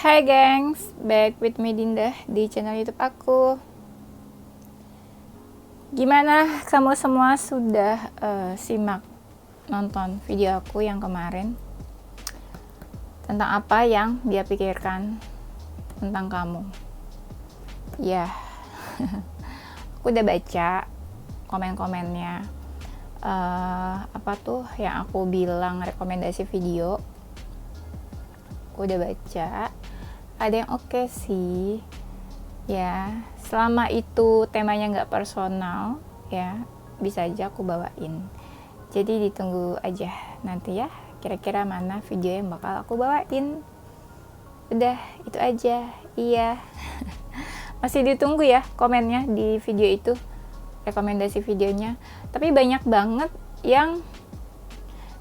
Hai gengs, back with me Dinda di channel YouTube aku. Gimana kamu semua sudah simak nonton video aku yang kemarin tentang apa yang dia pikirkan tentang kamu? Ya, aku udah baca komen-komennya. Apa tuh yang aku bilang rekomendasi video? Aku udah baca, ada yang oke sih ya, selama itu temanya nggak personal ya, bisa aja aku bawain. Jadi ditunggu aja nanti ya, kira-kira mana video yang bakal aku bawain. Udah itu aja. Iya. Masih ditunggu ya komennya di video itu, rekomendasi videonya. Tapi banyak banget yang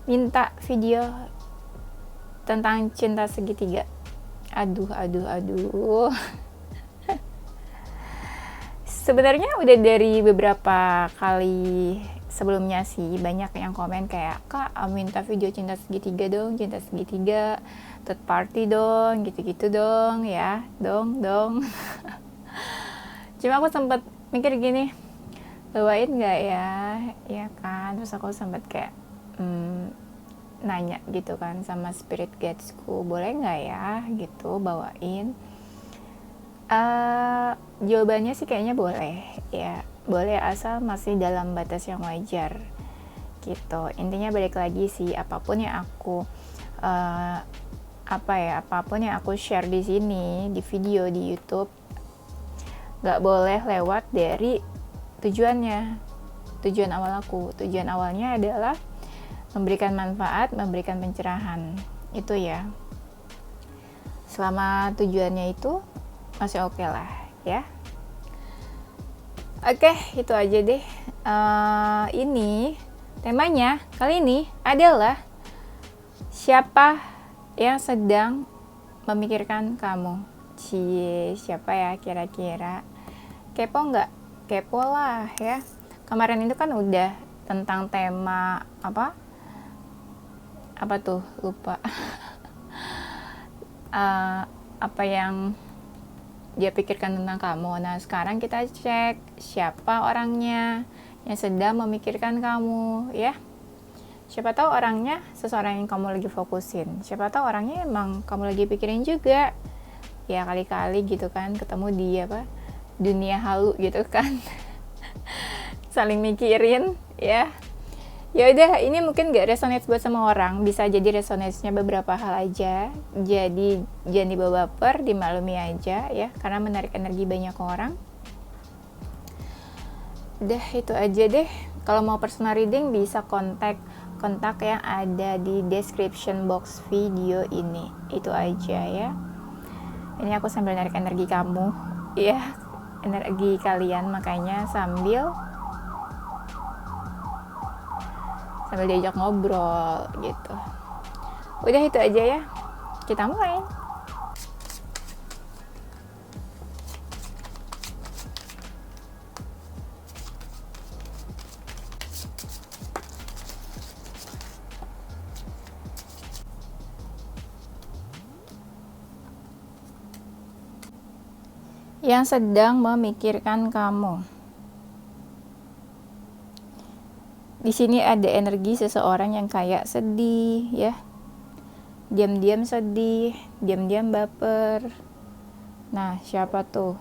minta video tentang cinta segitiga. Aduh. Sebenarnya udah dari beberapa kali sebelumnya sih banyak yang komen kayak, "Kak, minta video cinta segitiga dong, cinta segitiga, third party dong, gitu-gitu dong ya, dong." Cuma aku sempat mikir gini, bawain nggak ya, ya kan? Terus aku sempat kayak nanya gitu kan sama spirit guides-ku, boleh nggak ya gitu bawain. Jawabannya sih kayaknya boleh ya, boleh asal masih dalam batas yang wajar gitu. Intinya balik lagi sih, apapun yang aku apapun yang aku share di sini, di video di YouTube, nggak boleh lewat dari tujuan awal aku. Tujuan awalnya adalah memberikan manfaat, memberikan pencerahan, itu ya. Selama tujuannya itu masih oke lah ya. Oke, itu aja deh. Ini temanya kali ini adalah siapa yang sedang memikirkan kamu. Siapa ya kira-kira? Kepo nggak? Kepo lah ya. Kemarin itu kan udah tentang tema apa tuh, lupa. Apa yang dia pikirkan tentang kamu. Nah, sekarang kita cek siapa orangnya yang sedang memikirkan kamu ya. Siapa tahu orangnya seseorang yang kamu lagi fokusin. Siapa tahu orangnya emang kamu lagi pikirin juga. Ya kali-kali gitu kan ketemu di dunia halu gitu kan. Saling mikirin ya. Ya udah, ini mungkin gak resonate buat semua orang, bisa jadi resonate-nya beberapa hal aja. Jadi jangan dibawa baper, dimaklumi aja ya, karena menarik energi banyak orang. Udah itu aja deh. Kalau mau personal reading bisa kontak yang ada di description box video ini. Itu aja ya. Ini aku sambil narik energi kamu ya, energi kalian, makanya sambil diajak ngobrol gitu. Udah itu aja ya, kita mulai. Yang sedang memikirkan kamu. Di sini ada energi seseorang yang kayak sedih ya, diam-diam sedih, diam-diam baper. Nah, siapa tuh?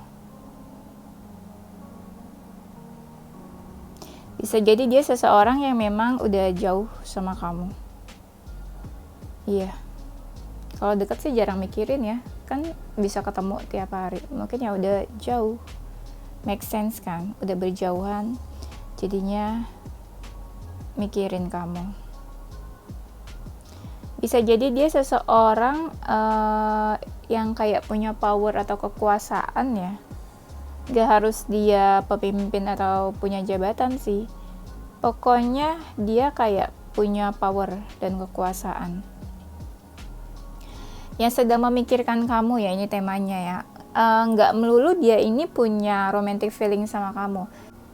Bisa jadi dia seseorang yang memang udah jauh sama kamu. Iya. Kalau deket sih jarang mikirin ya, kan bisa ketemu tiap hari. Mungkin ya udah jauh. Make sense kan? Udah berjauhan, jadinya mikirin kamu. Bisa jadi dia seseorang yang kayak punya power atau kekuasaan ya. Gak harus dia pemimpin atau punya jabatan sih. Pokoknya dia kayak punya power dan kekuasaan. Yang sedang memikirkan kamu ya, ini temanya ya. Gak melulu dia ini punya romantic feeling sama kamu.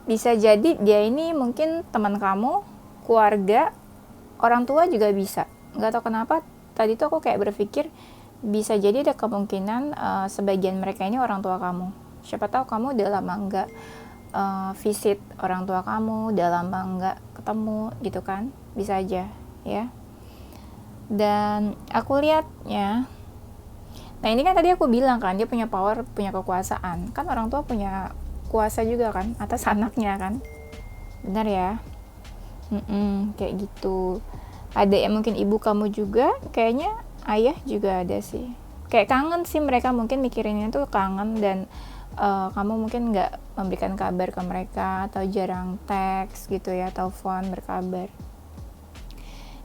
Bisa jadi dia ini mungkin teman kamu, keluarga, orang tua juga bisa. Nggak tahu kenapa tadi tuh aku kayak berpikir bisa jadi ada kemungkinan sebagian mereka ini orang tua kamu. Siapa tahu kamu udah lama nggak visit orang tua kamu, udah lama nggak ketemu gitu kan, bisa aja ya. Dan aku lihatnya, nah ini kan tadi aku bilang kan dia punya power, punya kekuasaan. Kan orang tua punya kuasa juga kan atas anaknya kan, benar ya. Kayak gitu. Ada yang mungkin ibu kamu juga, kayaknya ayah juga ada sih. Kayak kangen sih mereka, mungkin mikirinnya tuh kangen, dan kamu mungkin nggak memberikan kabar ke mereka, atau jarang teks gitu ya, telepon berkabar.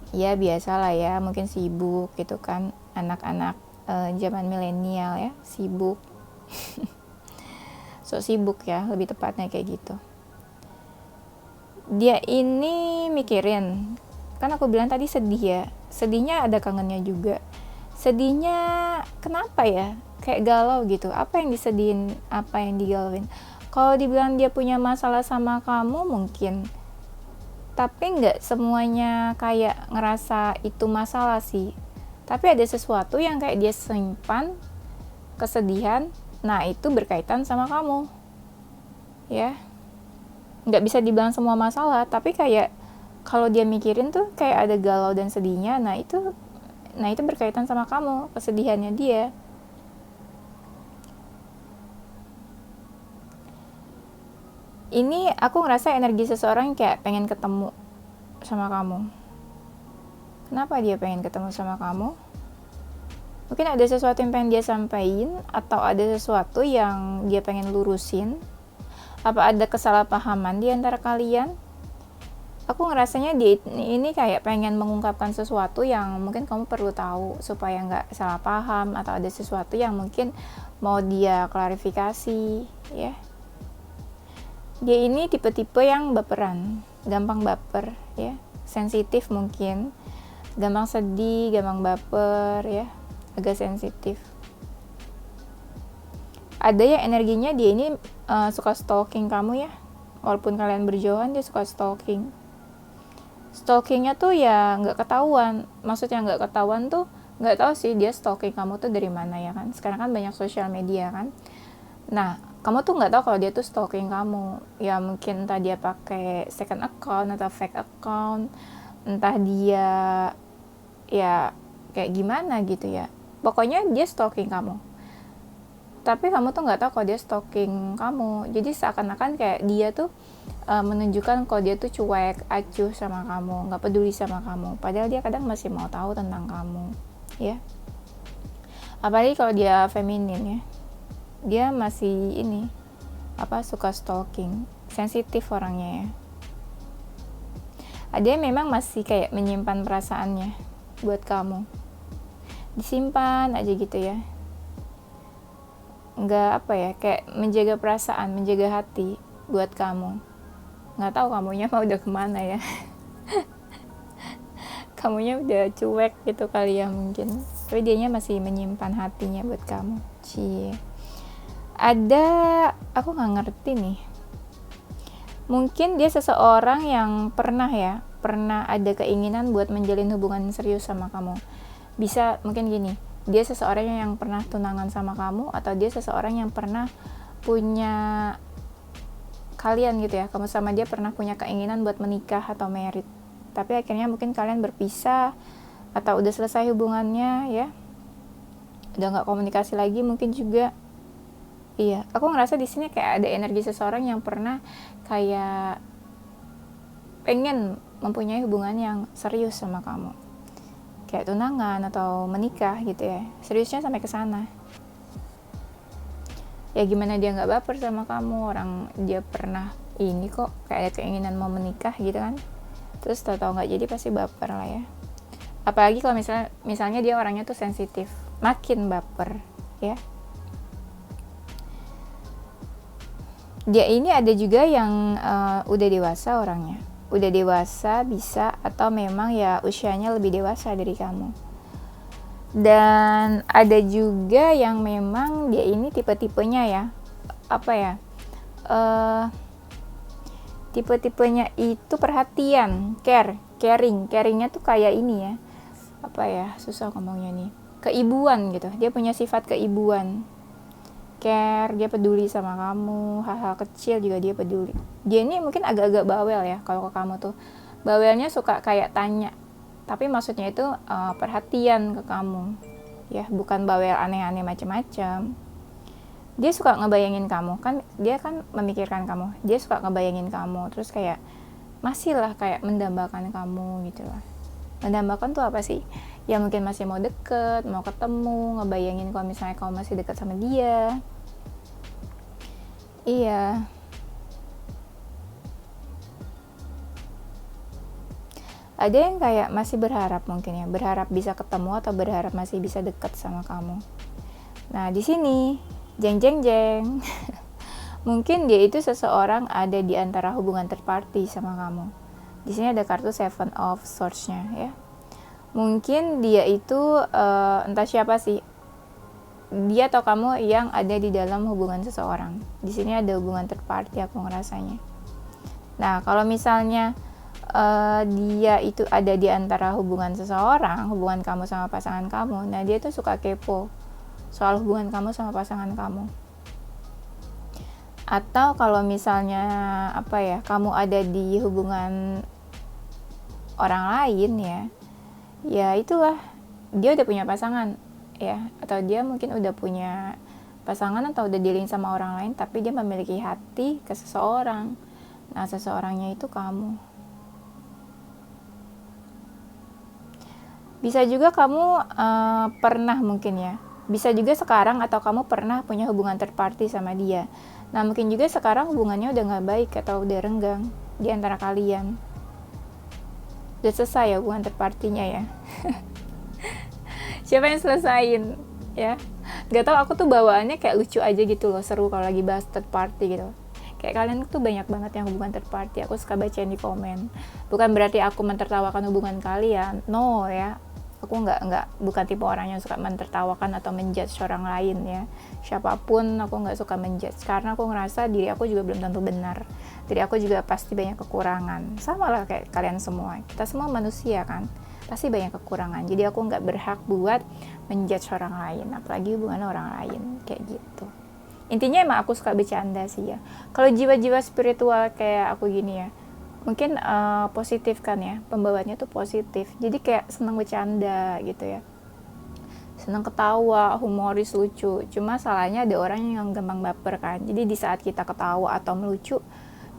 Ya biasalah ya, mungkin sibuk gitu kan, anak-anak zaman milenial ya, sibuk. So sibuk ya, lebih tepatnya kayak gitu. Dia ini mikirin, kan aku bilang tadi sedih ya, sedihnya ada kangennya juga. Sedihnya kenapa ya, kayak galau gitu, apa yang disedihin, apa yang digalauin. Kalau dibilang dia punya masalah sama kamu mungkin, tapi nggak semuanya kayak ngerasa itu masalah sih. Tapi ada sesuatu yang kayak dia simpan, kesedihan, nah itu berkaitan sama kamu ya. Nggak bisa dibilang semua masalah, tapi kayak kalau dia mikirin tuh kayak ada galau dan sedihnya, nah itu berkaitan sama kamu, kesedihannya dia. Ini aku ngerasa energi seseorang kayak pengen ketemu sama kamu. Kenapa dia pengen ketemu sama kamu? Mungkin ada sesuatu yang pengen dia sampaikan, atau ada sesuatu yang dia pengen lurusin. Apa ada kesalahpahaman di antara kalian? Aku ngerasanya dia ini kayak pengen mengungkapkan sesuatu yang mungkin kamu perlu tahu supaya nggak salah paham, atau ada sesuatu yang mungkin mau dia klarifikasi ya. Dia ini tipe-tipe yang baperan, gampang baper ya, sensitif mungkin, gampang sedih, gampang baper ya, agak sensitif. Ada yang energinya dia ini suka stalking kamu ya, walaupun kalian berjauhan dia suka stalking. Stalkingnya tuh ya nggak ketahuan, maksudnya nggak ketahuan tuh nggak tahu sih dia stalking kamu tuh dari mana ya kan. Sekarang kan banyak sosial media kan. Nah, kamu tuh nggak tahu kalau dia tuh stalking kamu. Ya mungkin entah dia pakai second account atau fake account, entah dia ya kayak gimana gitu ya. Pokoknya dia stalking kamu. Tapi kamu tuh nggak tahu kalau dia stalking kamu. Jadi seakan-akan kayak dia tuh menunjukkan kalau dia tuh cuek, acuh sama kamu, nggak peduli sama kamu. Padahal dia kadang masih mau tahu tentang kamu, ya. Apalagi kalau dia feminin ya. Dia masih suka stalking, sensitif orangnya ya. Ada yang memang masih kayak menyimpan perasaannya buat kamu, disimpan aja gitu ya, nggak kayak menjaga perasaan, menjaga hati buat kamu. Nggak tahu kamunya mau udah kemana ya. Kamunya udah cuek gitu kali ya mungkin, tapi dianya masih menyimpan hatinya buat kamu. Ada, aku nggak ngerti nih, mungkin dia seseorang yang pernah ada keinginan buat menjalin hubungan serius sama kamu. Bisa mungkin gini, dia seseorang yang pernah tunangan sama kamu, atau dia seseorang yang pernah punya, kalian gitu ya, kamu sama dia pernah punya keinginan buat menikah atau married, tapi akhirnya mungkin kalian berpisah atau udah selesai hubungannya ya, udah nggak komunikasi lagi mungkin juga. Iya, aku ngerasa di sini kayak ada energi seseorang yang pernah kayak pengen mempunyai hubungan yang serius sama kamu, kayak tunangan atau menikah gitu ya, seriusnya sampai ke sana. Ya gimana dia nggak baper sama kamu, orang dia pernah ini kok kayak ada keinginan mau menikah gitu kan, terus tahu-tahu nggak jadi, pasti baper lah ya. Apalagi kalau misalnya dia orangnya tuh sensitif, makin baper ya. Dia ini ada juga yang udah dewasa orangnya, udah dewasa bisa, atau memang ya usianya lebih dewasa dari kamu. Dan ada juga yang memang dia ini tipe-tipenya ya, tipe-tipenya itu perhatian, caringnya tuh kayak ini ya, susah ngomongnya nih, keibuan gitu. Dia punya sifat keibuan, care, dia peduli sama kamu, hal-hal kecil juga dia peduli. Dia ini mungkin agak-agak bawel ya kalau ke kamu tuh. Bawelnya suka kayak tanya, tapi maksudnya itu perhatian ke kamu, ya, bukan bawel aneh-aneh macam-macam. Dia suka ngebayangin kamu, kan dia kan memikirkan kamu, dia suka ngebayangin kamu, terus kayak masih lah kayak mendambakan kamu gitu lah. Mendambakan tuh apa sih? Ya mungkin masih mau deket, mau ketemu, ngebayangin kalau misalnya kamu masih deket sama dia. Iya. Ada yang kayak masih berharap mungkin ya, berharap bisa ketemu atau berharap masih bisa deket sama kamu. Nah di sini, jeng jeng jeng. Mungkin dia itu seseorang ada di antara hubungan third party sama kamu. Di sini ada kartu Seven of Swords-nya ya. Mungkin dia itu entah siapa sih. Dia atau kamu yang ada di dalam hubungan seseorang. Di sini ada hubungan third party aku ngerasanya. Nah, kalau misalnya dia itu ada di antara hubungan seseorang, hubungan kamu sama pasangan kamu. Nah, dia tuh suka kepo soal hubungan kamu sama pasangan kamu. Atau kalau misalnya kamu ada di hubungan orang lain ya itulah, dia udah punya pasangan ya, atau dia mungkin udah punya pasangan atau udah dealing sama orang lain, tapi dia memiliki hati ke seseorang. Nah, seseorangnya itu kamu. Bisa juga kamu pernah mungkin ya, bisa juga sekarang atau kamu pernah punya hubungan third party sama dia. Nah, mungkin juga sekarang hubungannya udah gak baik atau udah renggang di antara kalian. Udah selesai ya hubungan third party-nya ya. Siapa yang selesain ya? Gak tau, aku tuh bawaannya kayak lucu aja gitu loh, seru kalau lagi bahas third party gitu. Kayak kalian tuh banyak banget yang hubungan third party, aku suka bacain di komen. Bukan berarti aku mentertawakan hubungan kalian, no ya. Aku bukan tipe orang yang suka mentertawakan atau menjudge orang lain ya. Siapapun aku nggak suka menjudge, karena aku ngerasa diri aku juga belum tentu benar. Diri aku juga pasti banyak kekurangan. Sama lah kayak kalian semua. Kita semua manusia kan, pasti banyak kekurangan. Jadi aku nggak berhak buat menjudge orang lain, apalagi hubungan orang lain kayak gitu. Intinya emang aku suka bercanda sih ya. Kalau jiwa-jiwa spiritual kayak aku gini ya, mungkin positif kan ya, pembawaannya tuh positif, jadi kayak seneng bercanda gitu ya, seneng ketawa, humoris, lucu. Cuma salahnya ada orang yang gampang baper kan, jadi di saat kita ketawa atau melucu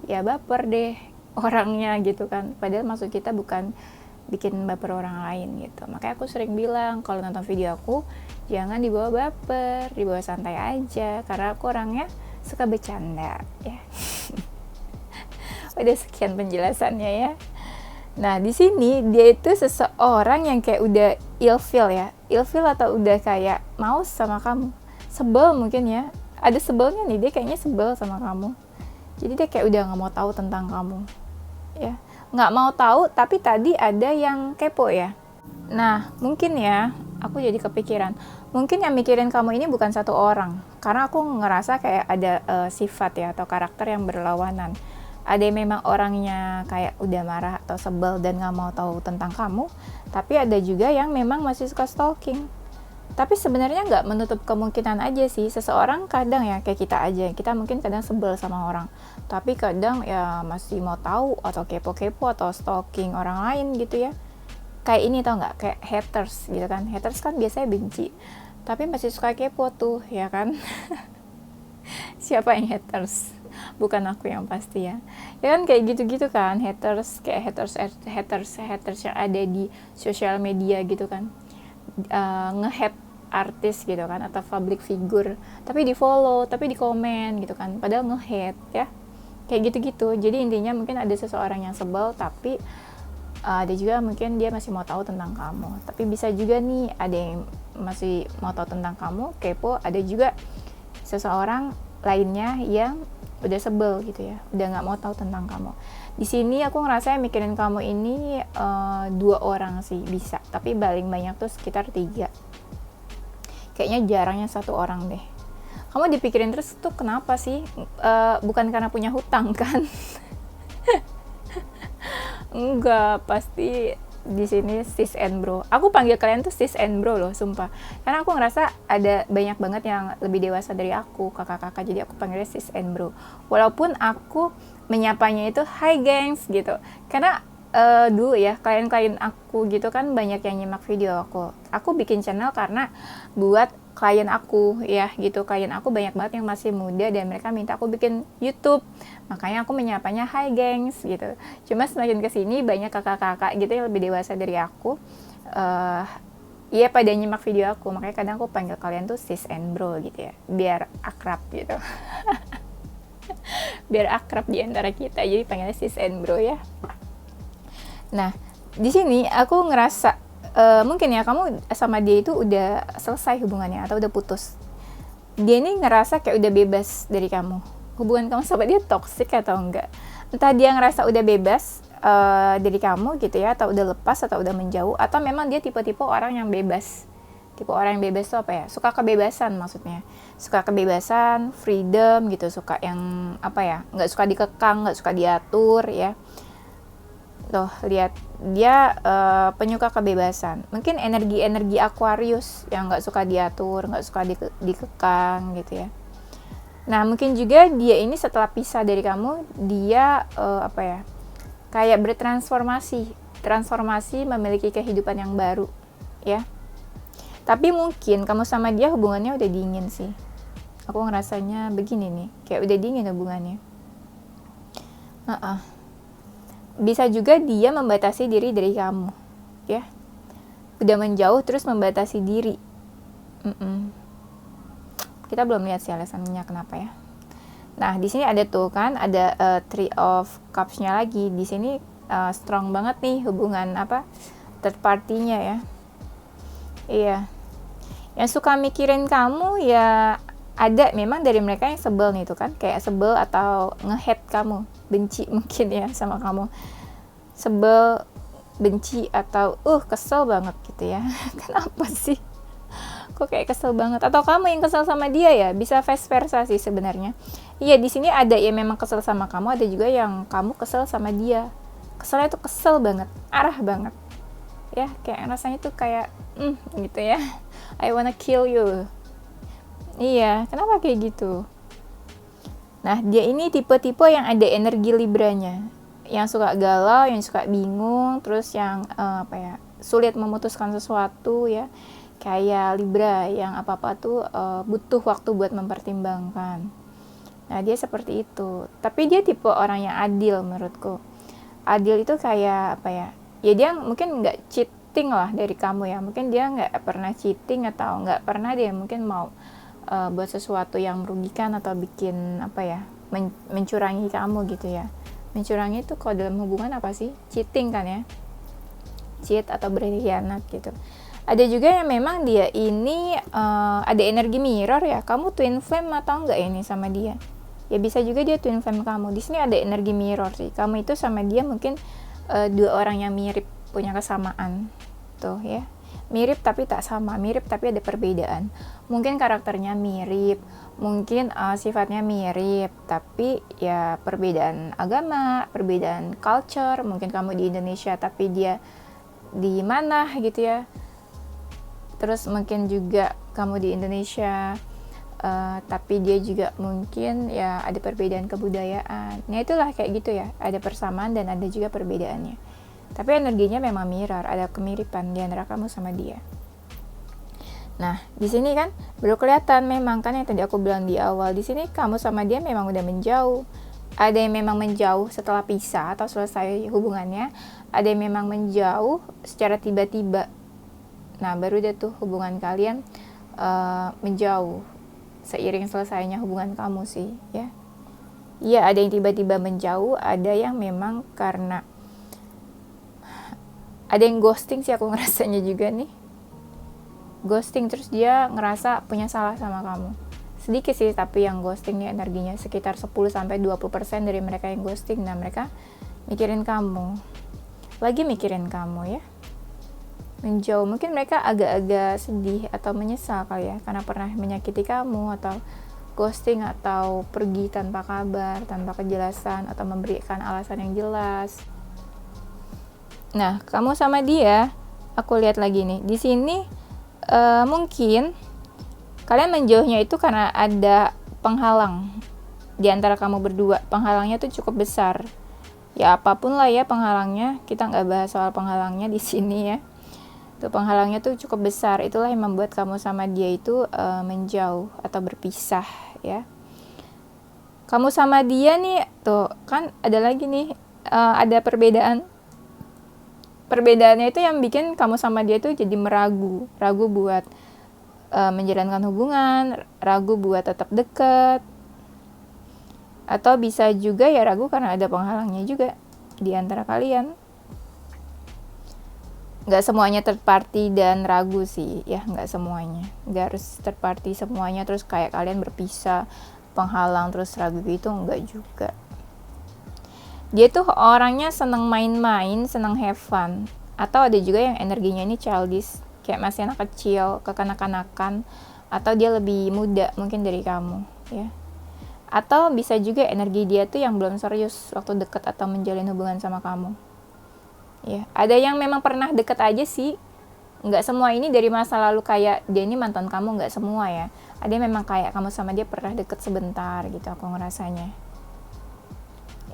ya baper deh orangnya gitu kan, padahal maksud kita bukan bikin baper orang lain gitu. Makanya aku sering bilang kalau nonton video aku jangan dibawa baper, dibawa santai aja, karena aku orangnya suka bercanda ya. Udah sekian penjelasannya ya. Nah, di sini dia itu seseorang yang kayak udah ilfeel ya. Ilfeel atau udah kayak maus sama kamu. Sebel mungkin ya. Ada sebelnya nih, dia kayaknya sebel sama kamu. Jadi dia kayak udah gak mau tahu tentang kamu. Ya, gak mau tahu, tapi tadi ada yang kepo ya. Nah, mungkin ya, aku jadi kepikiran. Mungkin yang mikirin kamu ini bukan satu orang. Karena aku ngerasa kayak ada sifat ya, atau karakter yang berlawanan. Ada yang memang orangnya kayak udah marah atau sebel dan gak mau tahu tentang kamu, tapi ada juga yang memang masih suka stalking. Tapi sebenarnya gak menutup kemungkinan aja sih, seseorang kadang ya kayak kita aja, kita mungkin kadang sebel sama orang, tapi kadang ya masih mau tahu atau kepo-kepo atau stalking orang lain gitu ya. Kayak ini tau gak, kayak haters gitu kan. Haters kan biasanya benci, tapi masih suka kepo tuh ya kan. Siapa yang haters? Bukan aku yang pasti ya. Ya kan kayak gitu-gitu kan, haters, kayak haters yang ada di sosial media gitu kan. Nge-hate artis gitu kan, atau public figure, tapi di follow, tapi di komen gitu kan, padahal nge-hate ya. Kayak gitu-gitu. Jadi intinya mungkin ada seseorang yang sebel, tapi ada juga mungkin dia masih mau tahu tentang kamu. Tapi bisa juga nih ada yang masih mau tahu tentang kamu, kepo. Ada juga seseorang lainnya yang udah sebel gitu ya, udah nggak mau tahu tentang kamu. Di sini aku ngerasa yang mikirin kamu ini 2 orang sih bisa, tapi paling banyak tuh sekitar 3. Kayaknya jarangnya 1 orang deh. Kamu dipikirin terus tuh kenapa sih? Bukan karena punya hutang kan? Enggak, pasti di sini sis and bro. Aku panggil kalian tuh sis and bro loh, sumpah. Karena aku ngerasa ada banyak banget yang lebih dewasa dari aku, kakak-kakak, jadi aku panggilnya sis and bro. Walaupun aku menyapanya itu hi gengs gitu. Karena dulu ya klien-klien aku gitu kan banyak yang nyimak video aku. Aku bikin channel karena buat klien aku ya gitu. Klien aku banyak banget yang masih muda dan mereka minta aku bikin YouTube. Makanya aku menyapanya hi gengs gitu. Cuma semakin kesini banyak kakak-kakak gitu yang lebih dewasa dari aku. Iya pada nyimak video aku. Makanya kadang aku panggil kalian tuh sis and bro gitu ya. Biar akrab gitu. Biar akrab di antara kita. Jadi panggilnya sis and bro ya. Nah, di sini aku ngerasa mungkin ya kamu sama dia itu udah selesai hubungannya atau udah putus. Dia ini ngerasa kayak udah bebas dari kamu. Hubungan kamu sama dia toksik atau enggak? Entah dia ngerasa udah bebas dari kamu gitu ya, atau udah lepas atau udah menjauh, atau memang dia tipe-tipe orang yang bebas. Tipe orang yang bebas itu apa ya? Suka kebebasan maksudnya. Suka kebebasan, freedom gitu, suka yang apa ya? Nggak suka dikekang, nggak suka diatur ya. Tuh, lihat dia penyuka kebebasan. Mungkin energi-energi Aquarius yang nggak suka diatur, nggak suka dikekang gitu ya. Nah, mungkin juga dia ini setelah pisah dari kamu, dia apa ya? Kayak transformasi memiliki kehidupan yang baru, ya. Tapi mungkin kamu sama dia hubungannya udah dingin sih. Aku ngerasanya begini nih, kayak udah dingin hubungannya. Bisa juga dia membatasi diri dari kamu, ya. Udah menjauh terus membatasi diri. Kita belum lihat sih alasannya kenapa ya. Nah, di sini ada tuh kan, ada Three of Cups-nya lagi. Di sini strong banget nih hubungan apa third party-nya ya. Iya. Yang suka mikirin kamu ya ada memang dari mereka yang sebel nih tuh kan, kayak sebel atau nge-hate kamu, benci mungkin ya sama kamu. Sebel, benci atau kesel banget gitu ya. Kenapa sih? Kok kayak kesel banget, atau kamu yang kesel sama dia ya, bisa vice versa sih sebenarnya. Iya, di sini ada yang memang kesel sama kamu, ada juga yang kamu kesel sama dia. Keselnya tuh kesel banget, arah banget ya, kayak rasanya tuh kayak gitu ya, I wanna kill you. Iya, kenapa kayak gitu? Nah, dia ini tipe-tipe yang ada energi Libranya, yang suka galau, yang suka bingung, terus yang apa ya, sulit memutuskan sesuatu ya. Kayak Libra yang apa-apa tuh butuh waktu buat mempertimbangkan. Nah, dia seperti itu. Tapi dia tipe orang yang adil menurutku. Adil itu kayak apa ya? Ya dia mungkin nggak cheating lah dari kamu ya. Mungkin dia nggak pernah cheating atau nggak pernah dia mungkin mau buat sesuatu yang merugikan atau bikin apa ya? Mencurangi kamu gitu ya. Mencurangi itu kalau dalam hubungan apa sih? Cheating kan ya? Cheat atau berkhianat gitu. Ada juga yang memang dia ini ada energi mirror ya. Kamu twin flame atau enggak ini sama dia? Ya bisa juga dia twin flame kamu. Di sini ada energi mirror sih. Kamu itu sama dia mungkin dua orang yang mirip, punya kesamaan. Tuh ya. Mirip tapi tak sama, mirip tapi ada perbedaan. Mungkin karakternya mirip, mungkin sifatnya mirip, tapi ya perbedaan agama, perbedaan culture. Mungkin kamu di Indonesia tapi dia di mana gitu ya. Terus mungkin juga kamu di Indonesia, tapi dia juga mungkin ya ada perbedaan kebudayaan. Nah itulah kayak gitu ya, ada persamaan dan ada juga perbedaannya. Tapi energinya memang mirror, ada kemiripan di antara kamu sama dia. Nah di sini kan baru kelihatan memang kan yang tadi aku bilang di awal, di sini kamu sama dia memang udah menjauh. Ada yang memang menjauh setelah pisah atau selesai hubungannya, ada yang memang menjauh secara tiba-tiba. Nah, baru deh tuh hubungan kalian menjauh seiring selesainya hubungan kamu sih, ya. Iya, ada yang tiba-tiba menjauh, ada yang memang karena ada yang ghosting sih aku ngerasanya juga nih. Ghosting terus dia ngerasa punya salah sama kamu. Sedikit sih tapi yang ghosting nih energinya sekitar 10-20% dari mereka yang ghosting. Nah, mereka mikirin kamu. Lagi mikirin kamu ya. Menjauh, mungkin mereka agak-agak sedih atau menyesal kali ya karena pernah menyakiti kamu, atau ghosting atau pergi tanpa kabar, tanpa kejelasan atau memberikan alasan yang jelas. Nah, kamu sama dia, aku lihat lagi nih di sini, mungkin kalian menjauhnya itu karena ada penghalang di antara kamu berdua. Penghalangnya tuh cukup besar. Ya apapun lah ya penghalangnya, kita nggak bahas soal penghalangnya di sini ya. Tuh penghalangnya tuh cukup besar. Itulah yang membuat kamu sama dia itu menjauh atau berpisah ya. Kamu sama dia nih, tuh kan ada lagi nih, ada perbedaan. Perbedaannya itu yang bikin kamu sama dia tuh jadi ragu buat menjalankan hubungan, ragu buat tetap dekat, atau bisa juga ya ragu karena ada penghalangnya juga di antara kalian. Nggak semuanya third party dan ragu sih ya, nggak semuanya, nggak harus third party semuanya terus kayak kalian berpisah, penghalang terus ragu gitu, nggak juga. Dia tuh orangnya seneng main-main, seneng have fun, atau ada juga yang energinya ini childish, kayak masih anak kecil, kekanak-kanakan, atau dia lebih muda mungkin dari kamu ya. Atau bisa juga energi dia tuh yang belum serius waktu deket atau menjalin hubungan sama kamu ya. Ada yang memang pernah deket aja sih, nggak semua ini dari masa lalu kayak dia ini mantan kamu, nggak semua ya. Ada yang memang kayak kamu sama dia pernah deket sebentar gitu, aku ngerasanya.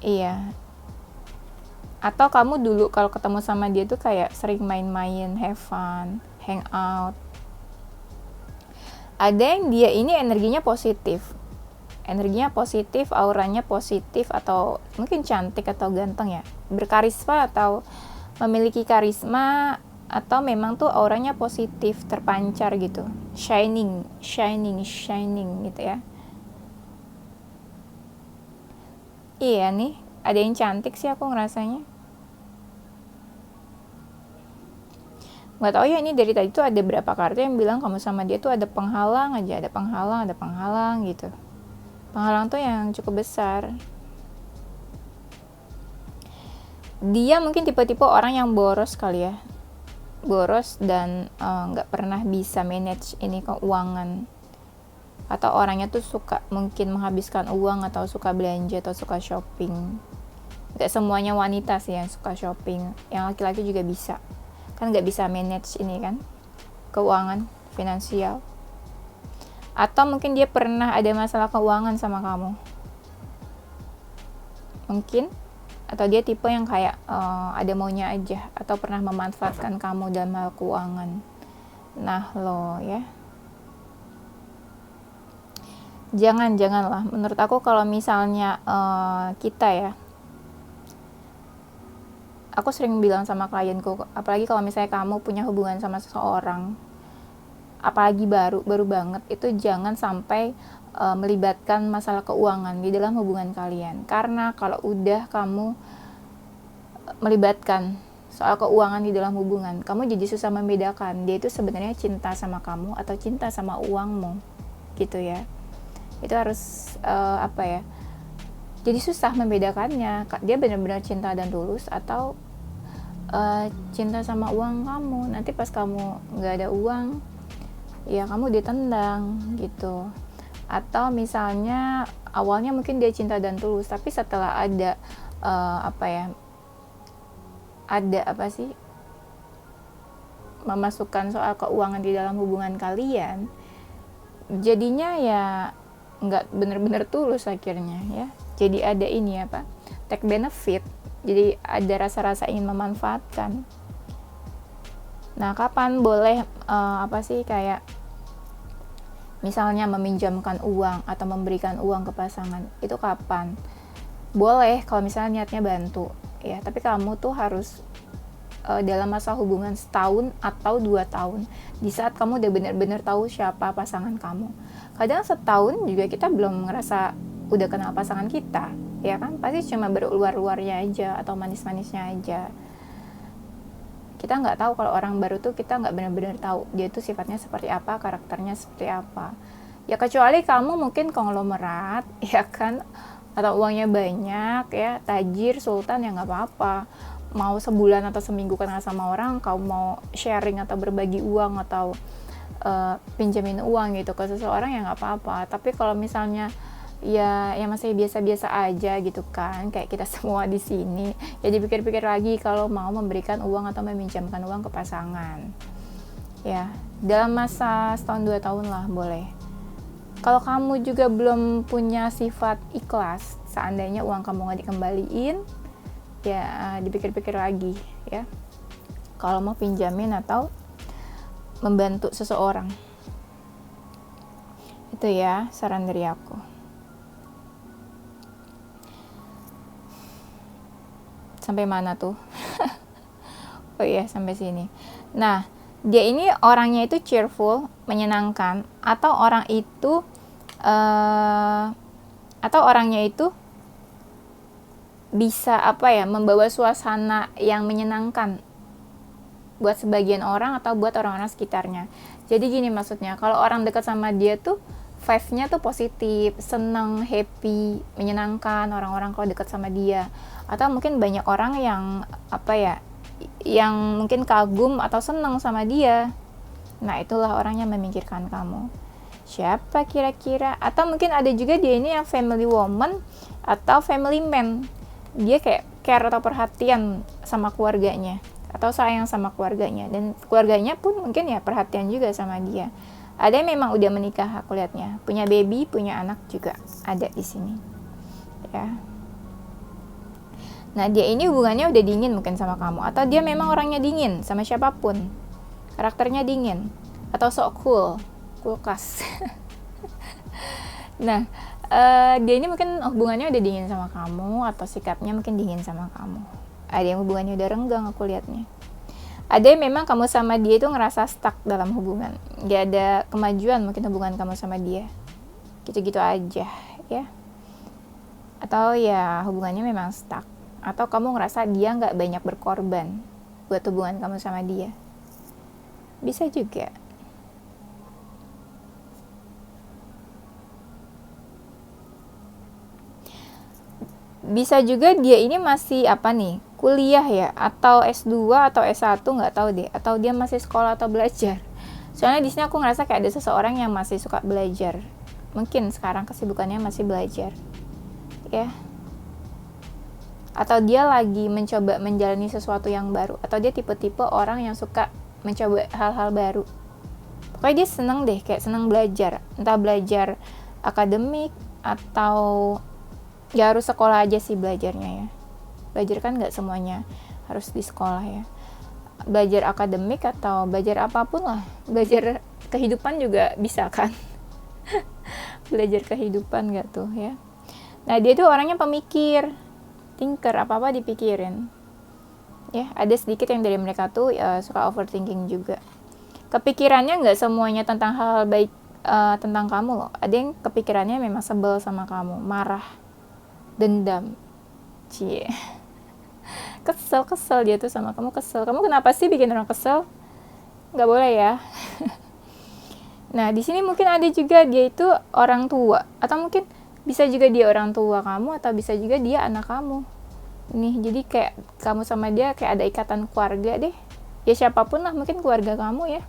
Iya. Atau kamu dulu kalau ketemu sama dia tuh kayak sering main-main, have fun, hang out. Ada yang dia ini energinya positif, auranya positif, atau mungkin cantik atau ganteng ya, berkarisma atau memiliki karisma, atau memang tuh auranya positif, terpancar gitu, shining gitu ya. Iya nih, ada yang cantik sih aku ngerasanya. Nggak tahu ya, ini dari tadi tuh ada berapa kartu yang bilang kamu sama dia tuh ada penghalang aja, ada penghalang gitu. Penghalang tuh yang cukup besar. Dia mungkin tipe-tipe orang yang boros kali ya, boros dan nggak pernah bisa manage ini keuangan, atau orangnya tuh suka mungkin menghabiskan uang, atau suka belanja, atau suka shopping. Nggak semuanya wanita sih yang suka shopping, yang laki-laki juga bisa kan, nggak bisa manage ini kan, keuangan, finansial. Atau mungkin dia pernah ada masalah keuangan sama kamu mungkin, atau dia tipe yang kayak ada maunya aja, atau pernah memanfaatkan kamu dalam hal keuangan. Nah lo ya, janganlah, menurut aku kalau misalnya kita ya, aku sering bilang sama klienku, apalagi kalau misalnya kamu punya hubungan sama seseorang, apalagi baru banget, itu jangan sampai melibatkan masalah keuangan di dalam hubungan kalian. Karena kalau udah kamu melibatkan soal keuangan di dalam hubungan, kamu jadi susah membedakan dia itu sebenarnya cinta sama kamu atau cinta sama uangmu gitu ya. Itu harus apa ya, jadi susah membedakannya, dia benar-benar cinta dan tulus atau cinta sama uang kamu. Nanti pas kamu nggak ada uang ya kamu ditendang gitu. Atau misalnya awalnya mungkin dia cinta dan tulus, tapi setelah ada memasukkan soal keuangan di dalam hubungan kalian, jadinya ya nggak bener-bener tulus akhirnya ya. Jadi ada ini take benefit, jadi ada rasa-rasa ingin memanfaatkan. Nah kapan boleh kayak misalnya meminjamkan uang atau memberikan uang ke pasangan, itu kapan boleh kalau misalnya niatnya bantu ya, tapi kamu tuh harus dalam masa hubungan setahun atau 2 tahun, di saat kamu udah benar-benar tahu siapa pasangan kamu. Kadang setahun juga kita belum ngerasa udah kenal pasangan kita ya kan, pasti cuma berluar-luarnya aja atau manis-manisnya aja. Kita nggak tahu, kalau orang baru tuh kita nggak benar-benar tahu dia tuh sifatnya seperti apa, karakternya seperti apa ya, kecuali kamu mungkin konglomerat ya kan, atau uangnya banyak ya, tajir, sultan, ya nggak apa-apa. Mau sebulan atau seminggu kenal sama orang, kamu mau sharing atau berbagi uang atau pinjamin uang gitu ke seseorang ya nggak apa-apa. Tapi kalau misalnya ya masih biasa-biasa aja gitu kan, kayak kita semua di sini. Jadi pikir-pikir lagi kalau mau memberikan uang atau meminjamkan uang ke pasangan. Ya, dalam masa setahun 2 tahun lah boleh. Kalau kamu juga belum punya sifat ikhlas, seandainya uang kamu nggak dikembaliin, ya dipikir-pikir lagi ya. Kalau mau pinjamin atau membantu seseorang. Itu ya saran dari aku. Sampai mana tuh? Oh iya, sampai sini. Nah, dia ini orangnya itu cheerful, menyenangkan, atau orangnya itu bisa membawa suasana yang menyenangkan buat sebagian orang atau buat orang-orang sekitarnya. Jadi gini maksudnya, kalau orang dekat sama dia tuh vibe-nya tuh positif, senang, happy, menyenangkan orang-orang kalau dekat sama dia. Atau mungkin banyak orang yang yang mungkin kagum atau senang sama dia. Nah, itulah orang yang memikirkan kamu. Siapa kira-kira? Atau mungkin ada juga dia ini yang family woman atau family man. Dia kayak care atau perhatian sama keluarganya atau sayang sama keluarganya, dan keluarganya pun mungkin ya perhatian juga sama dia. Ada yang memang udah menikah, aku lihatnya, punya baby, punya anak juga ada di sini ya. Nah, dia ini hubungannya udah dingin mungkin sama kamu, atau dia memang orangnya dingin sama siapapun, karakternya dingin atau sok kulkas. Nah, dia ini mungkin hubungannya udah dingin sama kamu, atau sikapnya mungkin dingin sama kamu. Ada yang hubungannya udah renggang, aku lihatnya. Ada yang memang kamu sama dia itu ngerasa stuck dalam hubungan, gak ada kemajuan mungkin hubungan kamu sama dia, gitu-gitu aja ya. Atau ya hubungannya memang stuck, atau kamu ngerasa dia gak banyak berkorban buat hubungan kamu sama dia, bisa juga. Bisa juga dia ini masih kuliah ya, atau S2 atau S1, nggak tahu deh, atau dia masih sekolah atau belajar. Soalnya di sini aku ngerasa kayak ada seseorang yang masih suka belajar. Mungkin sekarang kesibukannya masih belajar. Ya. Atau dia lagi mencoba menjalani sesuatu yang baru, atau dia tipe-tipe orang yang suka mencoba hal-hal baru. Pokoknya dia seneng deh, kayak seneng belajar. Entah belajar akademik atau ya harus sekolah aja sih belajarnya ya. Belajar kan nggak semuanya harus di sekolah ya. Belajar akademik atau belajar apapun lah. Belajar kehidupan juga bisa kan. Belajar kehidupan nggak tuh ya. Nah, dia tuh orangnya pemikir, thinker, apa-apa dipikirin. Ya, ada sedikit yang dari mereka tuh suka overthinking juga. Kepikirannya nggak semuanya tentang hal baik tentang kamu loh. Ada yang kepikirannya memang sebel sama kamu, marah, dendam, cie. Kesel dia tuh sama kamu, kesel. Kamu kenapa sih bikin orang kesel? Nggak boleh ya. Nah, di sini mungkin ada juga dia itu orang tua, atau mungkin bisa juga dia orang tua kamu, atau bisa juga dia anak kamu. Nih, jadi kayak kamu sama dia kayak ada ikatan keluarga deh. Ya siapapun lah, mungkin keluarga kamu ya.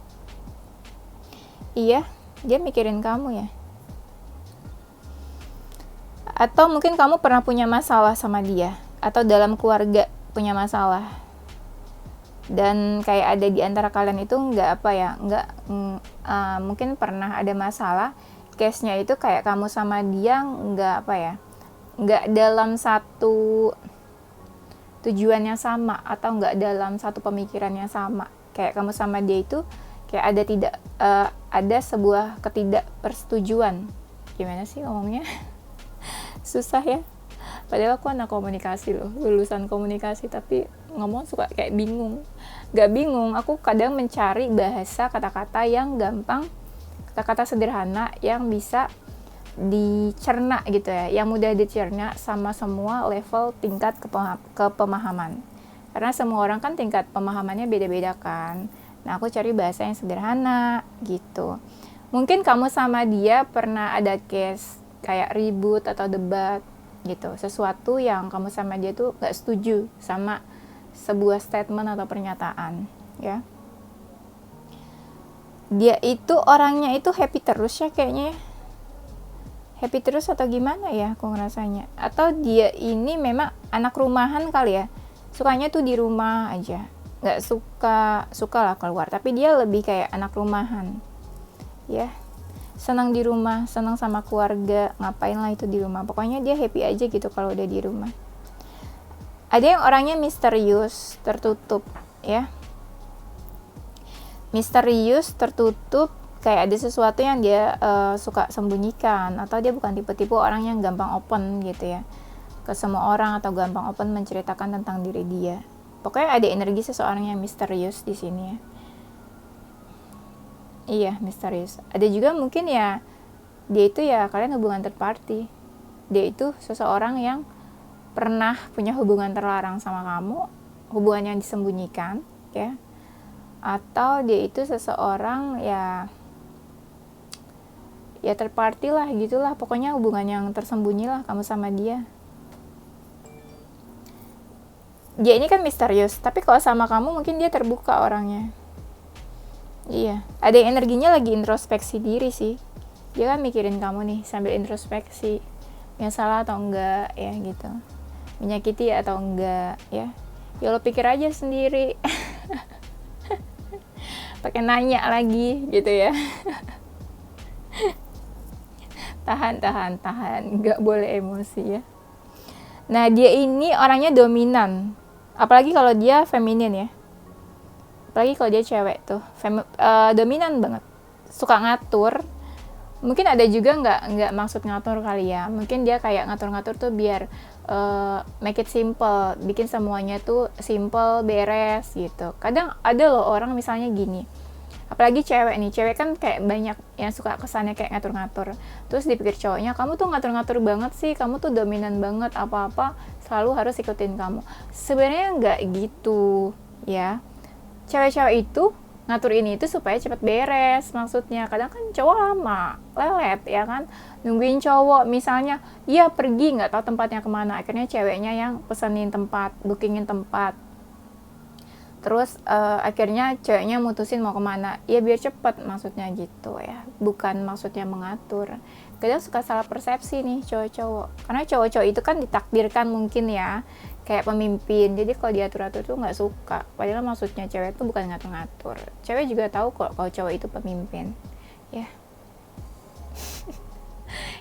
Iya, dia mikirin kamu ya. Atau mungkin kamu pernah punya masalah sama dia, atau dalam keluarga punya masalah, dan kayak ada di antara kalian itu mungkin pernah ada masalah, case-nya itu kayak kamu sama dia nggak dalam satu tujuan yang sama, atau nggak dalam satu pemikiran yang sama. Kayak kamu sama dia itu kayak ada sebuah ketidakpersetujuan. Gimana sih ngomongnya? Susah ya. Padahal aku anak komunikasi loh, lulusan komunikasi, tapi ngomong suka kayak bingung. Gak bingung, aku kadang mencari bahasa kata-kata yang gampang, kata-kata sederhana yang bisa dicerna gitu ya, yang mudah dicerna sama semua level tingkat kepemahaman. Karena semua orang kan tingkat pemahamannya beda-beda kan. Nah, aku cari bahasa yang sederhana gitu. Mungkin kamu sama dia pernah ada case kayak ribut atau debat gitu, sesuatu yang kamu sama dia tuh gak setuju sama sebuah statement atau pernyataan ya. Dia itu orangnya itu happy terus ya kayaknya ya. happy terus atau gimana ya aku ngerasanya. Atau dia ini memang anak rumahan kali ya, sukanya tuh di rumah aja, nggak suka lah keluar, tapi dia lebih kayak anak rumahan ya, senang di rumah, senang sama keluarga, ngapain lah itu di rumah, pokoknya dia happy aja gitu kalau udah di rumah. Ada yang orangnya misterius, tertutup ya, misterius, tertutup, kayak ada sesuatu yang dia suka sembunyikan, atau dia bukan tipe-tipe orang yang gampang open gitu ya ke semua orang, atau gampang open menceritakan tentang diri dia. Pokoknya ada energi seseorang yang misterius di sini ya. Iya, misterius. Ada juga mungkin ya, dia itu ya kalian hubungan third party. Dia itu seseorang yang pernah punya hubungan terlarang sama kamu, hubungan yang disembunyikan ya. Atau dia itu seseorang ya third party lah gitulah, pokoknya hubungan yang tersembunyi lah kamu sama dia. Dia ini kan misterius, tapi kalau sama kamu mungkin dia terbuka orangnya. Iya, ada yang energinya lagi introspeksi diri sih. Dia kan mikirin kamu nih sambil introspeksi, yang salah atau enggak ya gitu, menyakiti atau enggak ya. Ya lo pikir aja sendiri. Pakai nanya lagi gitu ya. tahan, nggak boleh emosi ya. Nah, dia ini orangnya dominan, apalagi kalau dia feminin ya, apalagi kalau dia cewek tuh dominan banget, suka ngatur. Mungkin ada juga nggak maksud ngatur kali ya, mungkin dia kayak ngatur-ngatur tuh biar make it simple, bikin semuanya tuh simple, beres gitu. Kadang ada loh orang misalnya gini, apalagi cewek nih, cewek kan kayak banyak yang suka kesannya kayak ngatur-ngatur, terus dipikir cowoknya, kamu tuh ngatur-ngatur banget sih, kamu tuh dominan banget, apa-apa selalu harus ikutin kamu. Sebenarnya nggak gitu ya, cewek-cewek itu ngatur ini itu supaya cepat beres maksudnya. Kadang kan cowok lama lelet ya kan, nungguin cowok misalnya ya pergi nggak tahu tempatnya kemana, akhirnya ceweknya yang pesenin tempat, bookingin tempat, terus akhirnya ceweknya mutusin mau kemana ya biar cepet maksudnya gitu ya, bukan maksudnya mengatur. Kadang suka salah persepsi nih cowok-cowok, karena cowok-cowok itu kan ditakdirkan mungkin ya kayak pemimpin, jadi kalau diatur-atur tuh nggak suka, padahal maksudnya cewek tuh bukan ngatur-ngatur. Cewek juga tahu kok kalau cowok itu pemimpin ya.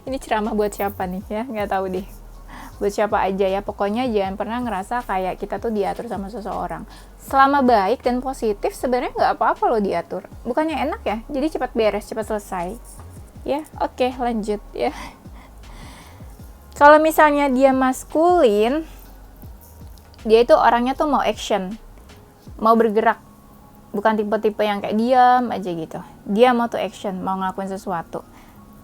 Ini ceramah buat siapa nih ya, nggak tahu deh buat siapa aja ya, pokoknya jangan pernah ngerasa kayak kita tuh diatur sama seseorang. Selama baik dan positif sebenarnya nggak apa-apa loh diatur, bukannya enak ya, jadi cepat beres, cepat selesai ya. Oke, lanjut ya. Kalau misalnya dia maskulin, dia itu orangnya tuh mau action, mau bergerak, bukan tipe-tipe yang kayak diam aja gitu. Dia mau tuh action, mau ngelakuin sesuatu.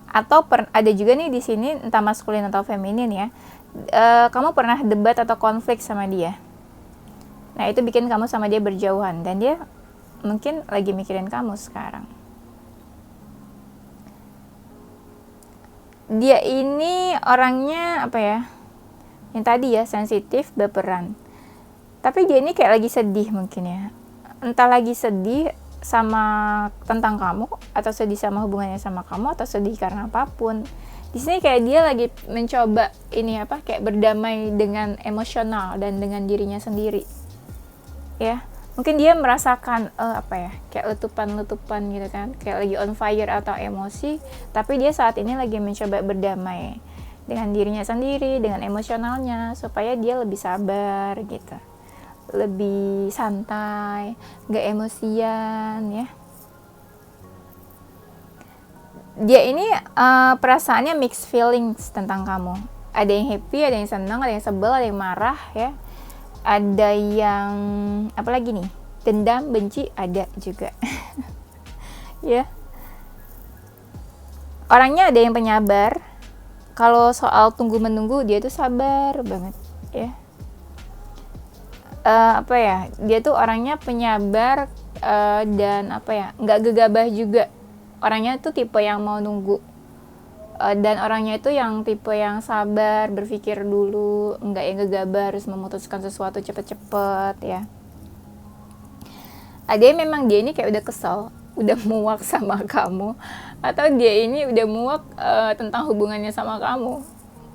Atau ada juga nih di sini entah maskulin atau feminin ya, kamu pernah debat atau konflik sama dia. Nah, itu bikin kamu sama dia berjauhan, dan dia mungkin lagi mikirin kamu sekarang. Dia ini orangnya apa ya, yang tadi ya, sensitif, baperan. Tapi dia ini kayak lagi sedih mungkin ya, entah lagi sedih sama tentang kamu, atau sedih sama hubungannya sama kamu, atau sedih karena apapun. Di sini kayak dia lagi mencoba ini apa, kayak berdamai dengan emosional dan dengan dirinya sendiri ya. Mungkin dia merasakan apa ya, kayak letupan gitu kan, kayak lagi on fire atau emosi, tapi dia saat ini lagi mencoba berdamai dengan dirinya sendiri, dengan emosionalnya, supaya dia lebih sabar gitu, lebih santai, gak emosian ya. Dia ini perasaannya mixed feelings tentang kamu. Ada yang happy, ada yang senang, ada yang sebel, ada yang marah ya. Ada yang apa lagi nih? Dendam, benci, ada juga. Ya. Orangnya ada yang penyabar. Kalau soal tunggu menunggu, dia tuh sabar banget ya. Apa ya? Dia tuh orangnya penyabar dan apa ya? Nggak gegabah juga. Orangnya tuh tipe yang mau nunggu, dan orangnya itu yang tipe yang sabar, berpikir dulu, nggak yang gegabah harus memutuskan sesuatu cepet-cepet ya. Ada yang memang dia ini kayak udah kesel, udah muak sama kamu, atau dia ini udah muak tentang hubungannya sama kamu.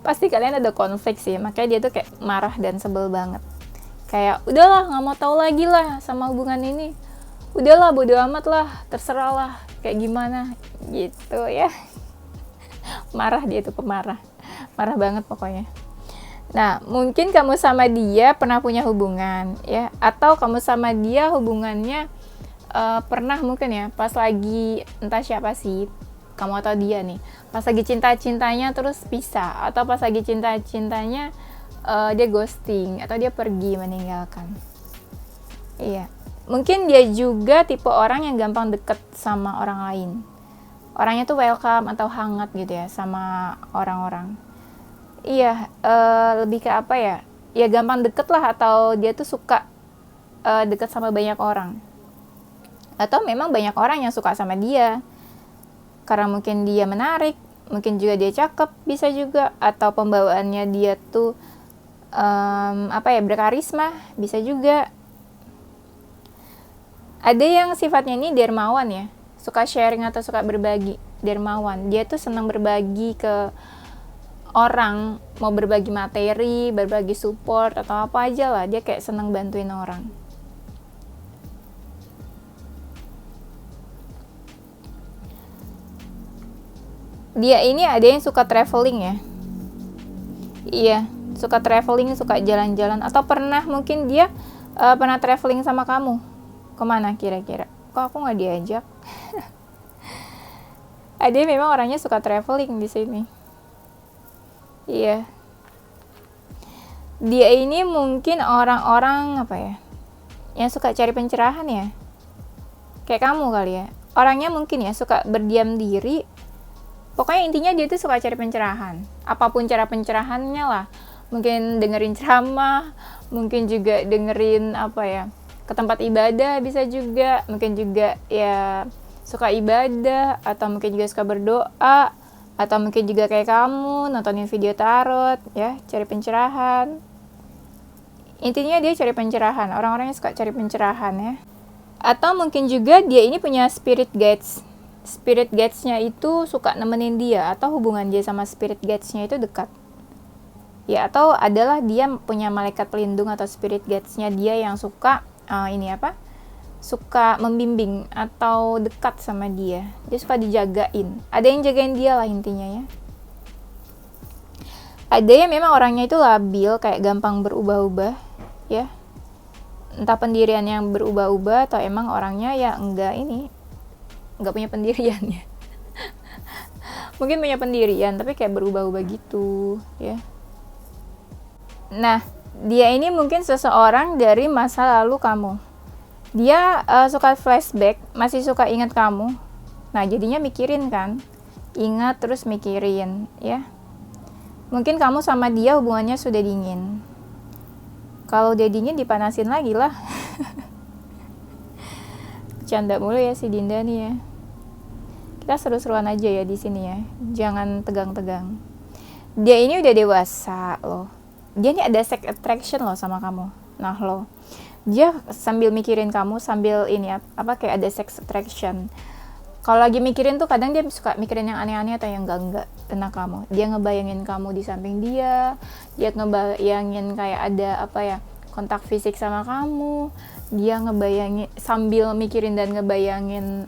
Pasti kalian ada konflik sih, makanya dia tuh kayak marah dan sebel banget. Kayak, udahlah nggak mau tahu lagi lah sama hubungan ini. Udahlah bodo amat lah, terserah lah, kayak gimana gitu ya. Marah dia tuh pemarah. Marah banget pokoknya. Nah, mungkin kamu sama dia pernah punya hubungan ya, atau kamu sama dia hubungannya pernah mungkin ya, pas lagi entah siapa sih, kamu atau dia nih, pas lagi cinta-cintanya terus pisah, atau pas lagi cinta-cintanya dia ghosting, atau dia pergi meninggalkan. Iya, mungkin dia juga tipe orang yang gampang deket sama orang lain. Orangnya tuh welcome atau hangat gitu ya sama orang-orang. Iya, lebih ke apa ya? Ya gampang deket lah, atau dia tuh suka deket sama banyak orang. Atau memang banyak orang yang suka sama dia. Karena mungkin dia menarik, mungkin juga dia cakep, bisa juga. Atau pembawaannya dia tuh berkarisma, bisa juga. Ada yang sifatnya ini dermawan ya, suka sharing atau suka berbagi, dermawan. Dia tuh senang berbagi ke orang, mau berbagi materi, berbagi support atau apa aja lah, dia kayak senang bantuin orang. Dia ini ada yang suka traveling ya. Iya, suka traveling, suka jalan-jalan, atau pernah mungkin dia pernah traveling sama kamu. Kemana kira-kira? Kok aku nggak diajak? Ada memang orangnya suka traveling di sini. Iya. Dia ini mungkin orang-orang apa ya? Yang suka cari pencerahan ya. Kayak kamu kali ya. Orangnya mungkin ya suka berdiam diri. Pokoknya intinya dia tuh suka cari pencerahan. Apapun cara pencerahannya lah. Mungkin dengerin ceramah, mungkin juga dengerin ke tempat ibadah bisa juga. Mungkin juga ya suka ibadah, atau mungkin juga suka berdoa, atau mungkin juga kayak kamu nontonin video tarot ya, cari pencerahan. Intinya dia cari pencerahan, orang-orang yang suka cari pencerahan ya. Atau mungkin juga dia ini punya spirit guides. Spirit guides-nya itu suka nemenin dia, atau hubungan dia sama spirit guides-nya itu dekat. Ya, atau adalah dia punya malaikat pelindung atau spirit guides-nya dia yang suka suka membimbing atau dekat sama dia. Dia suka dijagain. Ada yang jagain dia lah intinya ya. Ada yang memang orangnya itu labil, kayak gampang berubah-ubah ya. Entah pendirian yang berubah-ubah, atau emang orangnya ya nggak punya pendirian ya. Mungkin punya pendirian tapi kayak berubah-ubah gitu ya. Nah, dia ini mungkin seseorang dari masa lalu kamu. Dia suka flashback, masih suka ingat kamu. Nah, jadinya mikirin kan, ingat terus mikirin ya. Mungkin kamu sama dia hubungannya sudah dingin. Kalau udah dingin dipanasin lagi lah. Canda mulu ya si Dinda nih ya. Kita seru-seruan aja ya di sini ya. Jangan tegang-tegang. Dia ini udah dewasa loh. Dia ini ada sex attraction loh sama kamu. Nah loh. Dia sambil mikirin kamu, sambil kayak ada sex attraction. Kalau lagi mikirin tuh kadang dia suka mikirin yang aneh-aneh atau yang enggak tentang kamu. Dia ngebayangin kamu di samping dia. Dia ngebayangin kayak ada kontak fisik sama kamu. Dia ngebayangin sambil mikirin dan ngebayangin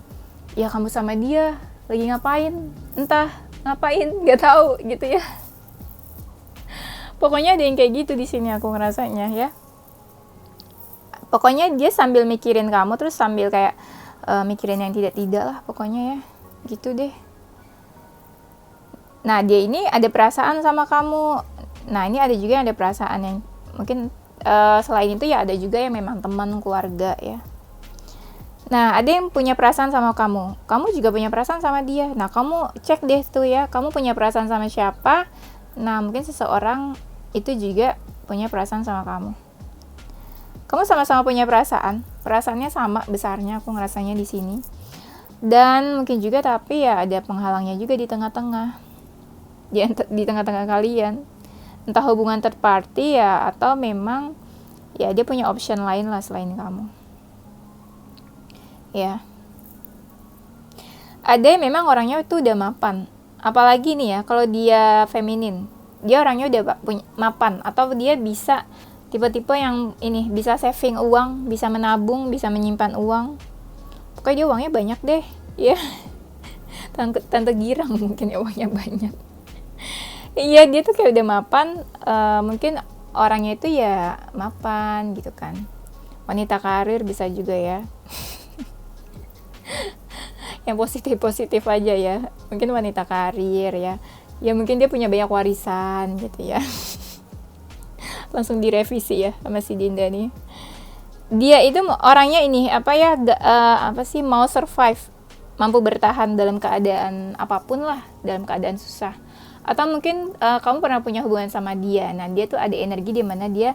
ya kamu sama dia lagi ngapain, entah ngapain, nggak tahu gitu ya. Pokoknya ada yang kayak gitu di sini aku ngerasanya ya. Pokoknya dia sambil mikirin kamu terus sambil kayak mikirin yang tidak-tidak lah pokoknya ya. Gitu deh. Nah, dia ini ada perasaan sama kamu. Nah, ini ada juga yang ada perasaan yang mungkin selain itu ya ada juga yang memang teman keluarga ya. Nah, ada yang punya perasaan sama kamu. Kamu juga punya perasaan sama dia. Nah, kamu cek deh tuh ya, kamu punya perasaan sama siapa. Nah, mungkin seseorang itu juga punya perasaan sama kamu. Kamu sama-sama punya perasaan. Perasaannya sama besarnya, aku ngerasanya di sini. Dan mungkin juga tapi ya ada penghalangnya juga di tengah-tengah. Di tengah-tengah kalian. Entah hubungan third party ya, atau memang ya dia punya option lain lah selain kamu. Ya. Ada yang memang orangnya itu udah mapan, apalagi nih ya kalau dia feminin, dia orangnya udah punya mapan, atau dia bisa tipe-tipe yang ini, bisa saving uang, bisa menabung, bisa menyimpan uang, pokoknya dia uangnya banyak deh ya. Tante girang mungkin ya, uangnya banyak. Iya, dia tuh kayak udah mapan, mungkin orangnya itu ya mapan gitu kan. Wanita karir bisa juga ya. Yang positif-positif aja ya. Mungkin wanita karir ya. Ya mungkin dia punya banyak warisan gitu ya. Langsung direvisi ya sama si Dinda nih. Dia itu orangnya ini apa ya, apa sih, mau survive, mampu bertahan dalam keadaan apapun lah, dalam keadaan susah. Atau mungkin kamu pernah punya hubungan sama dia. Nah, dia tuh ada energi di mana dia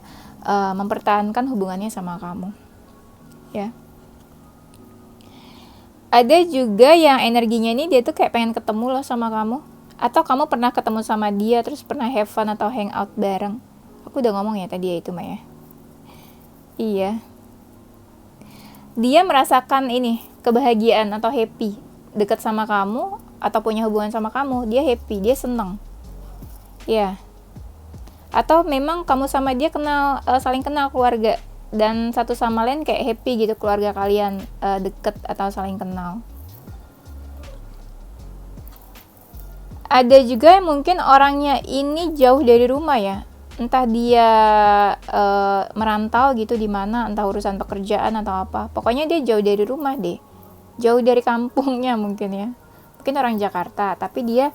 mempertahankan hubungannya sama kamu. Ya. Ada juga yang energinya ini dia tuh kayak pengen ketemu loh sama kamu. Atau kamu pernah ketemu sama dia terus pernah have fun atau hangout bareng. Aku udah ngomong ya tadi ya itu Maya. Iya. Dia merasakan ini, kebahagiaan atau happy dekat sama kamu atau punya hubungan sama kamu. Dia happy, dia seneng. Ya. Atau memang kamu sama dia kenal, saling kenal keluarga, dan satu sama lain kayak happy gitu, keluarga kalian deket atau saling kenal. Ada juga yang mungkin orangnya ini jauh dari rumah ya, entah dia merantau gitu di mana, entah urusan pekerjaan atau apa. Pokoknya dia jauh dari rumah deh, jauh dari kampungnya mungkin ya. Mungkin orang Jakarta, tapi dia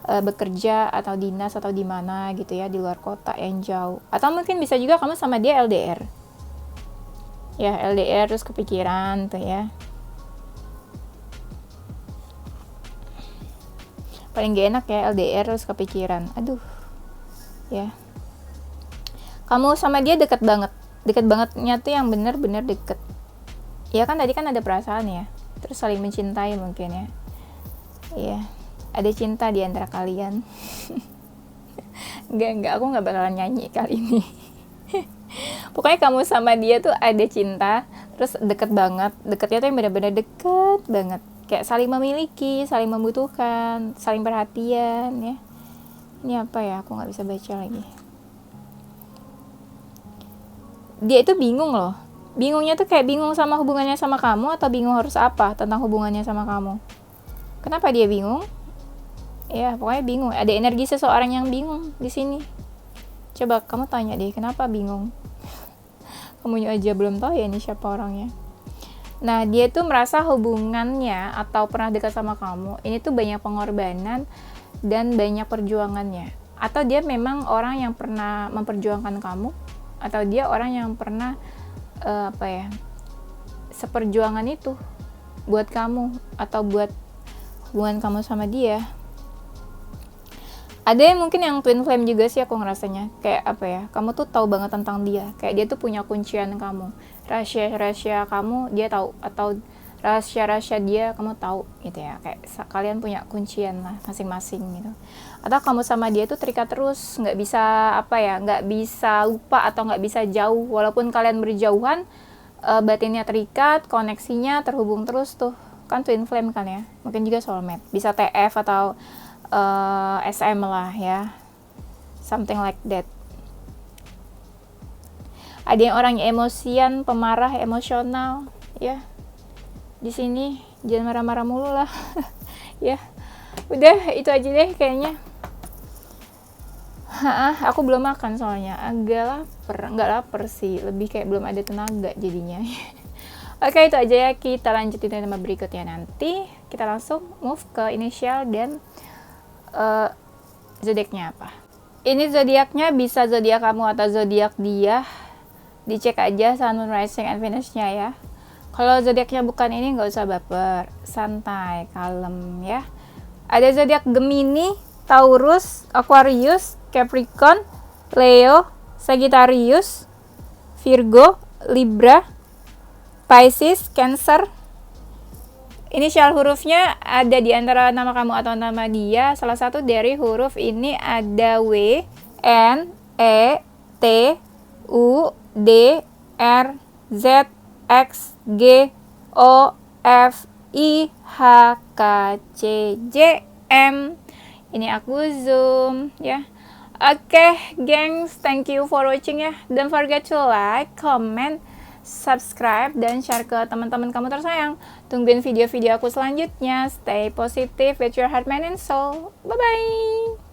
bekerja atau dinas atau di mana gitu ya, di luar kota yang jauh. Atau mungkin bisa juga kamu sama dia LDR. Ya, LDR terus kepikiran tuh ya. Paling gak enak ya LDR terus kepikiran. Aduh. Ya. Kamu sama dia deket banget. Deket bangetnya tuh yang bener-bener deket. Ya kan tadi kan ada perasaan ya. Terus saling mencintai mungkin ya. Iya. Ada cinta di antara kalian. Enggak, aku gak bakalan nyanyi kali ini. Pokoknya kamu sama dia tuh ada cinta, terus deket banget. Deketnya tuh yang benar-benar deket banget. Kayak saling memiliki, saling membutuhkan, saling perhatian ya. Ini apa ya? Aku nggak bisa baca lagi. Dia itu bingung loh. Bingungnya tuh kayak bingung sama hubungannya sama kamu atau bingung harus apa tentang hubungannya sama kamu. Kenapa dia bingung? Ya, pokoknya bingung. Ada energi seseorang yang bingung di sini. Coba kamu tanya deh, kenapa bingung? Kamunya aja belum tahu ya ini siapa orangnya. Nah, dia tuh merasa hubungannya atau pernah dekat sama kamu, ini tuh banyak pengorbanan dan banyak perjuangannya. Atau dia memang orang yang pernah memperjuangkan kamu, atau dia orang yang pernah seperjuangan itu buat kamu atau buat hubungan kamu sama dia. Ada yang mungkin yang twin flame juga sih aku ngerasanya. Kayak apa ya, kamu tuh tahu banget tentang dia. Kayak dia tuh punya kuncian kamu. Rahasia-rahasia kamu dia tahu, atau rahasia-rahasia dia kamu tahu gitu ya. Kayak kalian punya kuncian lah masing-masing gitu. Atau kamu sama dia tuh terikat terus, nggak bisa nggak bisa lupa atau nggak bisa jauh. Walaupun kalian berjauhan, batinnya terikat, koneksinya terhubung terus tuh. Kan twin flame kan ya. Mungkin juga soulmate. Bisa TF atau SM lah ya, something like that. Ada yang orangnya emosian, pemarah, emosional ya. Di sini jangan marah-marah mulu lah. Ya udah itu aja deh kayaknya. Aku belum makan soalnya, agak lapar. Nggak lapar sih, lebih kayak belum ada tenaga jadinya. Oke, itu aja ya, kita lanjutin tema berikutnya nanti. Kita langsung move ke inisial dan zodiaknya apa. Ini zodiaknya bisa zodiak kamu atau zodiak dia. Dicek aja sun, moon, rising, and Venus-nya ya. Kalau zodiaknya bukan ini nggak usah baper, santai, kalem ya. Ada zodiak Gemini, Taurus, Aquarius, Capricorn, Leo, Sagittarius, Virgo, Libra, Pisces, Cancer. Inisial hurufnya ada di antara nama kamu atau nama dia. Salah satu dari huruf ini ada W, N, E, T, U, D, R, Z, X, G, O, F, IHKCJM. Ini aku zoom ya. Oke, gengs, thank you for watching ya. Don't forget to like, comment, subscribe, dan share ke teman-teman kamu tersayang. Tungguin video-video aku selanjutnya. Stay positive with your heart, mind, and soul. Bye-bye.